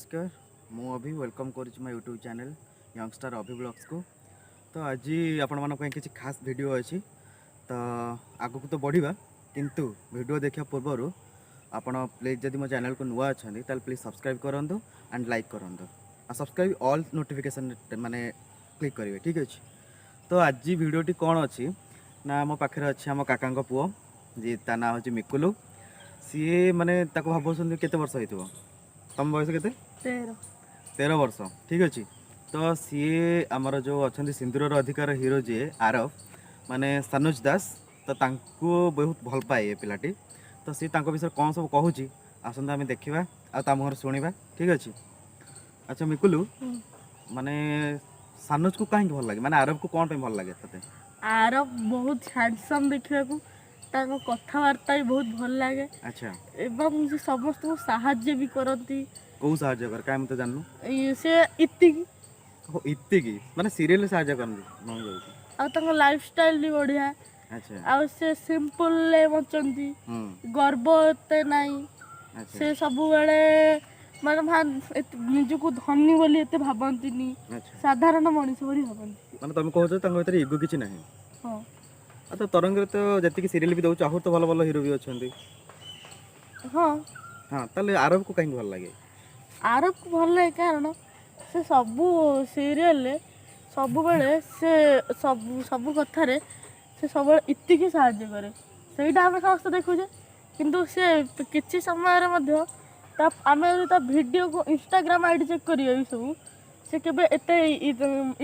नमस्कार मु अभी वेलकम करुच्ची मो यूट्यूब चैनल यंगस्टर अभि ब्लॉग्स को। तो आज आपण मान किसी खास वीडियो अच्छी तो आगक तो बढ़िया किंतु वीडियो देखा पूर्व आपण प्लीज जदि मो चैनल को नुआ अच्छा ताल प्लीज सब्सक्राइब करूँ एंड लाइक करूँ और सब्सक्राइब ऑल नोटिफिकेशन माने क्लिक करेंगे ठीक अच्छे। तो आज वीडियोटी कौन अच्छी ना मो पाखे अच्छे आम काका पुओ जी ता ना हूँ मिकुलु सी माने भाव केते वर्ष हो तम बयस के 13 वर्ष ठीक अच्छे। तो सी आमर जो अच्छा सिंदूर अधिकार हीरो जी आरव माने सनुज दास तो तांको बहुत भल पाए ये पिलाटी। तो सी विषय कौन सब कहूँ आसंता आम देखा आ मुहर शुणा ठीक अच्छे। अच्छा मिकुलु माने सनुज को कहीं भल लगे माने आरव को कौन भल लगे ते आरव बहुत हैंडसम देखा कथबार्ता भी बहुत भल लगे। अच्छा एवं से समस्त को साहाଯ୍य भी करती कौ साहाଯ୍य कर का तो जानू से इतिकी हो इतिकी माने सीरियल साहाଯ୍य करन आ लाइफ स्टाइल भी बढ़िया। अच्छा आ से सिंपल ले बचंती गर्व एते नहीं। अच्छा से सब बेले माने निजको धनी बोली एते भाबंतीनी साधारण मनुष्य बोली भाबंती माने तुम कहू तांको भीतर इगो किछि नाही। हां आ तो तरंग तो जति सीरियल भी दउ चाहू तो भलो भलो हीरो भी अछंती। हां हां ताले आरव को कहीं भल लगे आरव को भल लगे कारण से सबू सीरियल सब बेले से सब कथारे से सब इतिकी साहाଯ୍य करे सेटा आम समस्त देखुचे किंतु से किछि समय आम वीडियो को इंस्टाग्राम आईडी चेक करिए सब से केबे एते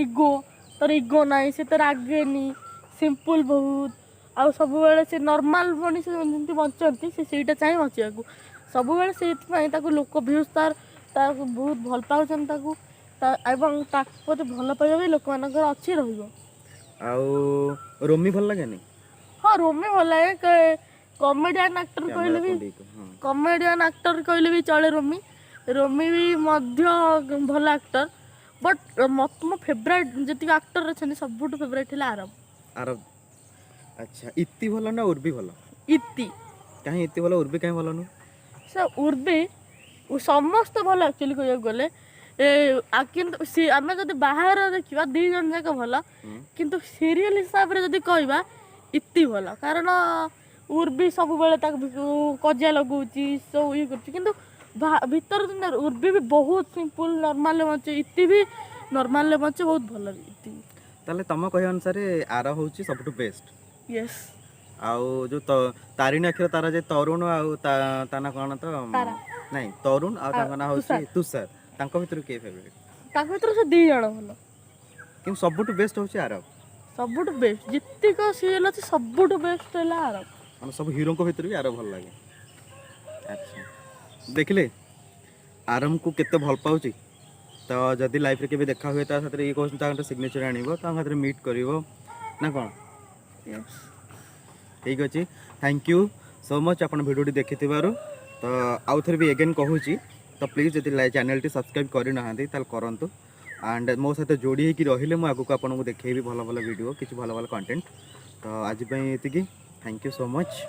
इगो तर इगो नाई से तर आगेनी सिंपल बहुत आ सब बेले से नॉर्मल मनीष जंती बंचती सेटा चाहिए बचिया सब बेले से लोक भ्यूज तार बहुत भल पाउछन एवं प्रति भल पाइबा भी लोक मानकर अच्छी रहिबो। आउ रोमी भल लागेनी। हाँ रोमी भल लगे कॉमेडियन एक्टर कहले भी कॉमेडियन एक्टर कहले भी चले रोमी रोमी भी मध्य भल एक्टर बट मत मो फेवरेट जति एक्टर अच्छे सबुठ फेवरेट है आरव आरव। अच्छा इति भल ना उर्बी भल इति कहीं इति भल उर्बी कहीं भल नु से उर्बी समस्त भल एक्चुअली कह गले किंतु आम जब बाहर देखा दी जन जाक भल किंतु सीरियल हिसाब से जब कहवा इति भल कारण उर्बी सब बेले कजिया लगौची सब ये कर भीतर दिन उर्बी भी बहुत सिंपल नॉर्मल बचे इति भी नॉर्मल बचे बहुत भल इति ताले तम कह अनुसार आर होची सबटु बेस्ट। यस आउ जो तारिणी अक्षर तारा जे तरुण आउ ताना कोन तो नहीं तरुण आ तांका ना होची तुषार तांका भितर के फेवरेट तांका भितर से दी जण भल कि सबटु बेस्ट होची आर सबटु बेस्ट जित्तिक सीरियल अछि सबटु बेस्ट हैला आर हम सब हीरो को भितर भी आर भल लागे। अच्छा देखले आरम को केते भल पाउची तो जदि लाइफ रे के भी देखा हुए ता साथे ये कोन ता सिग्नेचर आनिबो ता खातिर मीट करिवो ना कोन। यस ठीक अछि थैंक यू सो मच अपन वीडियो देखिथिबारो। तो आउ थर भी अगेन कहूची तो प्लीज जदि चैनल टी सब्सक्राइब करि नहांती ताल करंतु एंड मो साथ जोड़ी होकि रहिले मो आगु आपको देखेबी भल भल वीडियो किछि भल भल कंटेंट। तो आज पई एतिकी थैंक यू सो मच।